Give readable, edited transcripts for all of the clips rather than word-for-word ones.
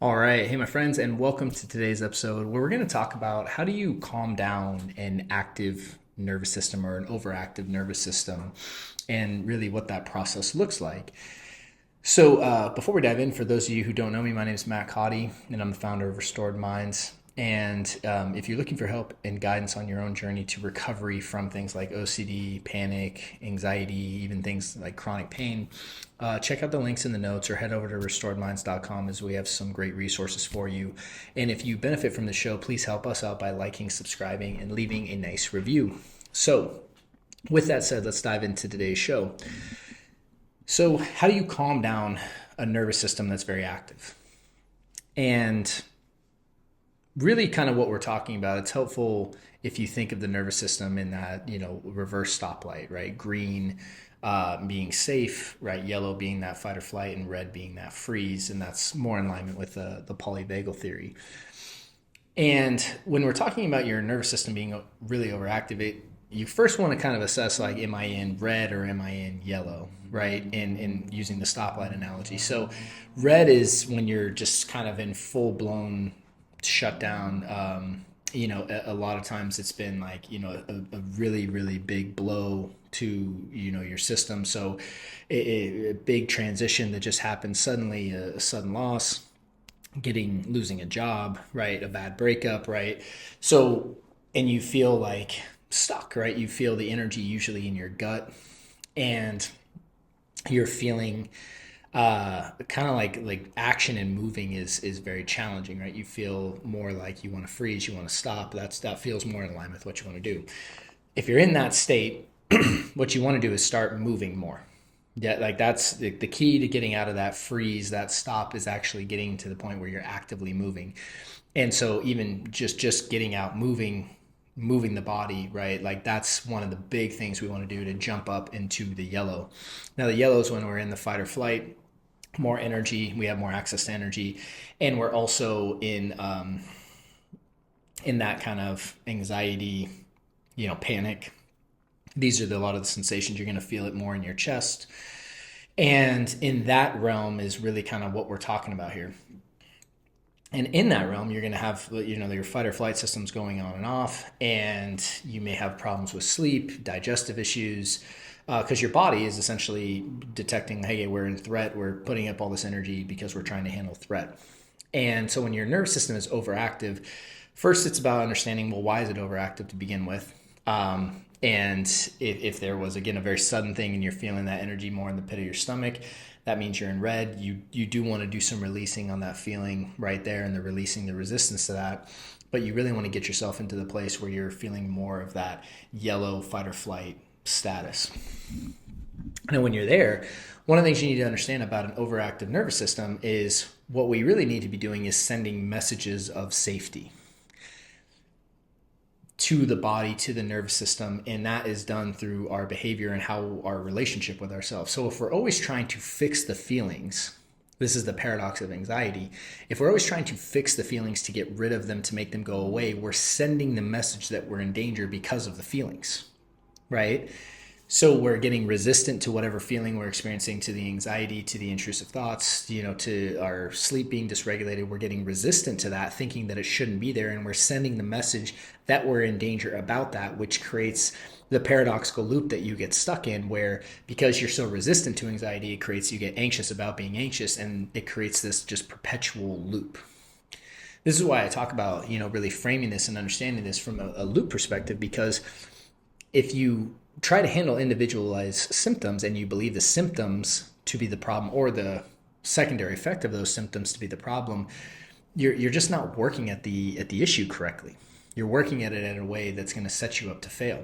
All right. Hey, my friends, and welcome to today's episode where we're going to talk about how do you calm down an active nervous system or an overactive nervous system and really what that process looks like. So, before we dive in, for those of you who don't know me, my name is Matt Codde, and I'm the founder of Restored Minds. And if you're looking for help and guidance on your own journey to recovery from things like OCD, panic, anxiety, even things like chronic pain, check out the links in the notes or head over to restoredminds.com as we have some great resources for you. And if you benefit from the show, please help us out by liking, subscribing, and leaving a nice review. So, with that said, let's dive into today's show. So, how do you calm down a nervous system that's very active? And really, kind of what we're talking about, it's helpful if you think of the nervous system in that, reverse stoplight, right? Green being safe, right? Yellow being that fight or flight, and red being that freeze. And that's more in alignment with the polyvagal theory. And when we're talking about your nervous system being really overactive, you first want to kind of assess, like, am I in red or am I in yellow, right? In using the stoplight analogy. So red is when you're just kind of in full blown shutdown. A lot of times it's been like, a really, really big blow to, your system. So a big transition that just happened suddenly, a sudden loss, losing a job, right? A bad breakup, right? So, and you feel like stuck, right? You feel the energy usually in your gut, and you're feeling kind of like action and moving is very challenging, right? You feel more like you want to freeze, you want to stop. That feels more in line with what you want to do. If you're in that state, what you want to do is start moving more. Yeah, like that's the key to getting out of that freeze, that stop, is actually getting to the point where you're actively moving. And so even just getting out, moving the body, right? Like that's one of the big things we want to do to jump up into the yellow. Now the yellow is when we're in the fight or flight, more energy, we have more access to energy, and we're also in that kind of anxiety, panic. These are a lot of the sensations. You're going to feel it more in your chest. And in that realm is really kind of what we're talking about here. And in that realm, you're going to have, your fight or flight systems going on and off, and you may have problems with sleep, digestive issues, because your body is essentially detecting, hey, we're in threat, we're putting up all this energy because we're trying to handle threat. And so when your nervous system is overactive, first it's about understanding, well, why is it overactive to begin with? And if there was, again, a very sudden thing and you're feeling that energy more in the pit of your stomach, that means you're in red. You do want to do some releasing on that feeling right there, and releasing the resistance to that. But you really want to get yourself into the place where you're feeling more of that yellow fight or flight status. Now, when you're there, one of the things you need to understand about an overactive nervous system is what we really need to be doing is sending messages of safety to the body, to the nervous system, and that is done through our behavior and how our relationship with ourselves. So if we're always trying to fix the feelings, this is the paradox of anxiety. If we're always trying to fix the feelings to get rid of them, to make them go away, we're sending the message that we're in danger because of the feelings, right? So we're getting resistant to whatever feeling we're experiencing, to the anxiety, to the intrusive thoughts, to our sleep being dysregulated. We're getting resistant to that, thinking that it shouldn't be there. And we're sending the message that we're in danger about that, which creates the paradoxical loop that you get stuck in, where because you're so resistant to anxiety, it creates, you get anxious about being anxious, and it creates this just perpetual loop. This is why I talk about, really framing this and understanding this from a loop perspective, because if you try to handle individualized symptoms and you believe the symptoms to be the problem, or the secondary effect of those symptoms to be the problem, you're just not working at the issue correctly. You're working at it in a way that's going to set you up to fail.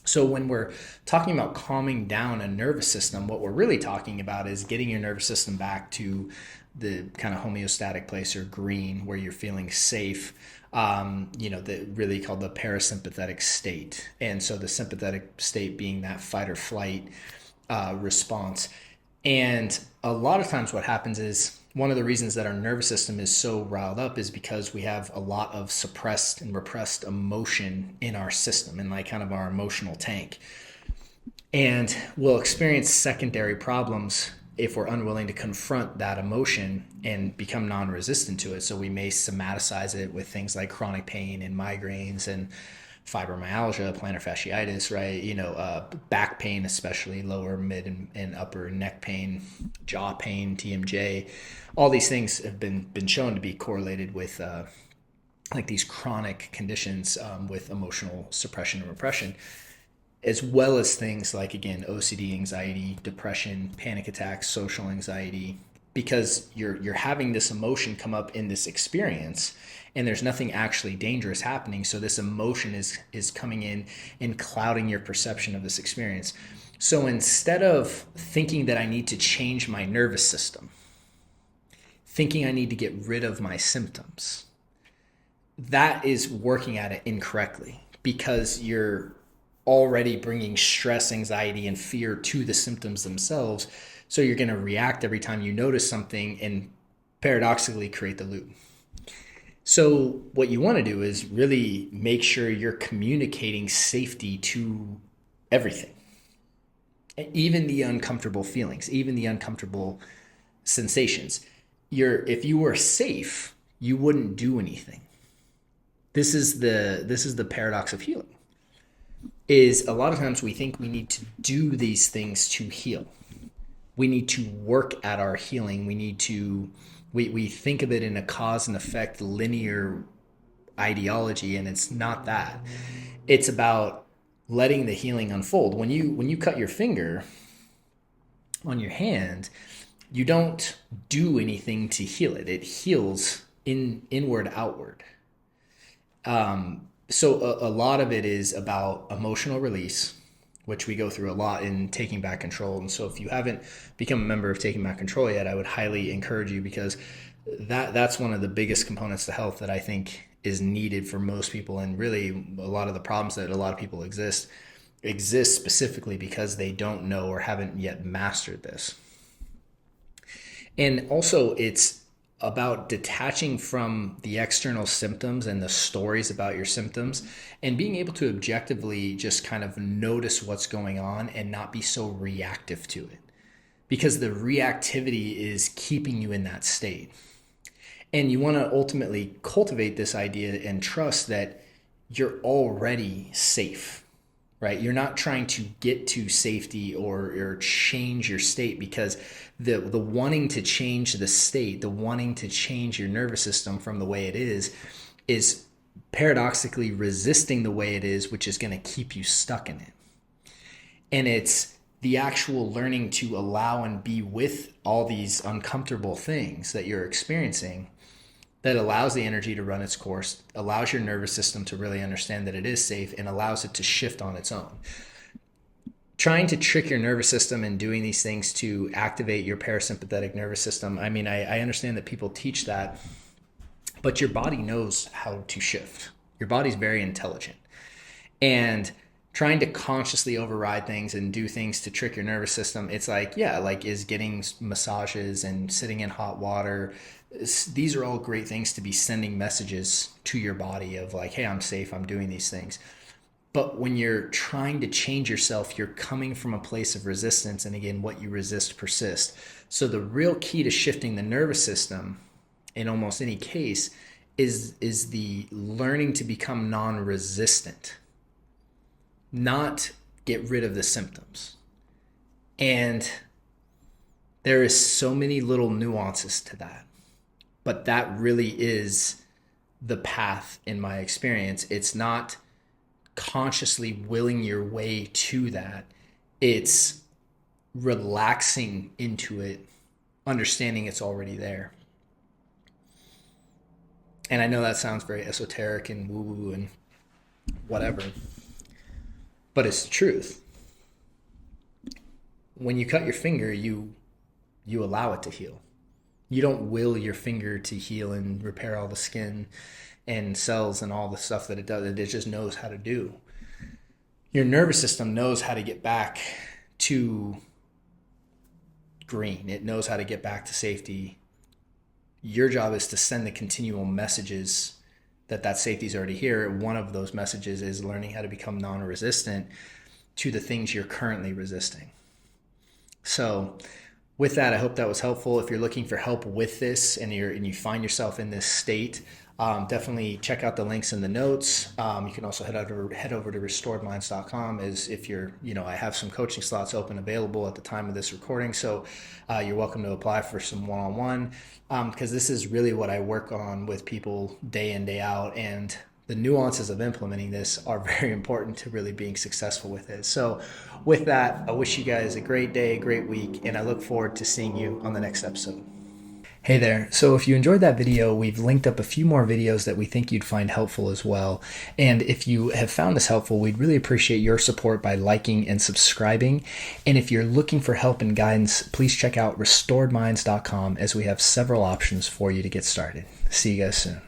So when we're talking about calming down a nervous system, what we're really talking about is getting your nervous system back to the kind of homeostatic place, or green, where you're feeling safe, the really called the parasympathetic state. And so the sympathetic state being that fight or flight response. And a lot of times what happens is, one of the reasons that our nervous system is so riled up is because we have a lot of suppressed and repressed emotion in our system, in like kind of our emotional tank. And we'll experience secondary problems if we're unwilling to confront that emotion and become non-resistant to it. So we may somaticize it with things like chronic pain and migraines and fibromyalgia, plantar fasciitis, right? Back pain, especially lower, mid, and upper neck pain, jaw pain, TMJ. All these things have been shown to be correlated with like these chronic conditions with emotional suppression and repression, as well as things like, again, OCD, anxiety, depression, panic attacks, social anxiety, because you're having this emotion come up in this experience and there's nothing actually dangerous happening. So this emotion is coming in and clouding your perception of this experience. So instead of thinking that I need to change my nervous system, thinking I need to get rid of my symptoms, that is working at it incorrectly, because you're already bringing stress, anxiety, and fear to the symptoms themselves. So you're going to react every time you notice something and paradoxically create the loop. So what you want to do is really make sure you're communicating safety to everything, even the uncomfortable feelings, even the uncomfortable sensations. If you were safe, you wouldn't do anything. This is the paradox of healing. Is a lot of times we think we need to do these things to heal. We need to work at our healing. We think of it in a cause and effect linear ideology, and it's not that. It's about letting the healing unfold. When you cut your finger on your hand, you don't do anything to heal it. It heals inward outward. So a lot of it is about emotional release, which we go through a lot in Taking Back Control. And so if you haven't become a member of Taking Back Control yet, I would highly encourage you, because that's one of the biggest components to health that I think is needed for most people. And really a lot of the problems that a lot of people exist specifically because they don't know or haven't yet mastered this. And also it's about detaching from the external symptoms and the stories about your symptoms, and being able to objectively just kind of notice what's going on and not be so reactive to it, because the reactivity is keeping you in that state. And you want to ultimately cultivate this idea and trust that you're already safe, right? You're not trying to get to safety or change your state, because the wanting to change the state, the wanting to change your nervous system from the way it is paradoxically resisting the way it is, which is going to keep you stuck in it. And it's the actual learning to allow and be with all these uncomfortable things that you're experiencing that allows the energy to run its course, allows your nervous system to really understand that it is safe, and allows it to shift on its own. Trying to trick your nervous system and doing these things to activate your parasympathetic nervous system, I mean, I understand that people teach that, but your body knows how to shift. Your body's very intelligent. And trying to consciously override things and do things to trick your nervous system, it's like, yeah, like is getting massages and sitting in hot water. These are all great things to be sending messages to your body of like, hey, I'm safe, I'm doing these things. But when you're trying to change yourself, you're coming from a place of resistance. And again, what you resist persists. So the real key to shifting the nervous system in almost any case is the learning to become non-resistant, not get rid of the symptoms. And there is so many little nuances to that, but that really is the path in my experience. It's not consciously willing your way to that. It's relaxing into it, understanding it's already there. And I know that sounds very esoteric and woo-woo and whatever, but it's the truth. When you cut your finger, you allow it to heal. You don't will your finger to heal and repair all the skin and cells and all the stuff that it does. It just knows how to do. Your nervous system knows how to get back to green. It knows how to get back to safety. Your job is to send the continual messages that safety is already here. One of those messages is learning how to become non-resistant to the things you're currently resisting. So With that, I hope that was helpful. If you're looking for help with this and you find yourself in this state, definitely check out the links in the notes. You can also head over to restoredminds.com as if I have some coaching slots open available at the time of this recording. So you're welcome to apply for some one-on-one because this is really what I work on with people day in, day out. And the nuances of implementing this are very important to really being successful with it. So with that, I wish you guys a great day, a great week, and I look forward to seeing you on the next episode. Hey there. So if you enjoyed that video, we've linked up a few more videos that we think you'd find helpful as well. And if you have found this helpful, we'd really appreciate your support by liking and subscribing. And if you're looking for help and guidance, please check out restoredminds.com as we have several options for you to get started. See you guys soon.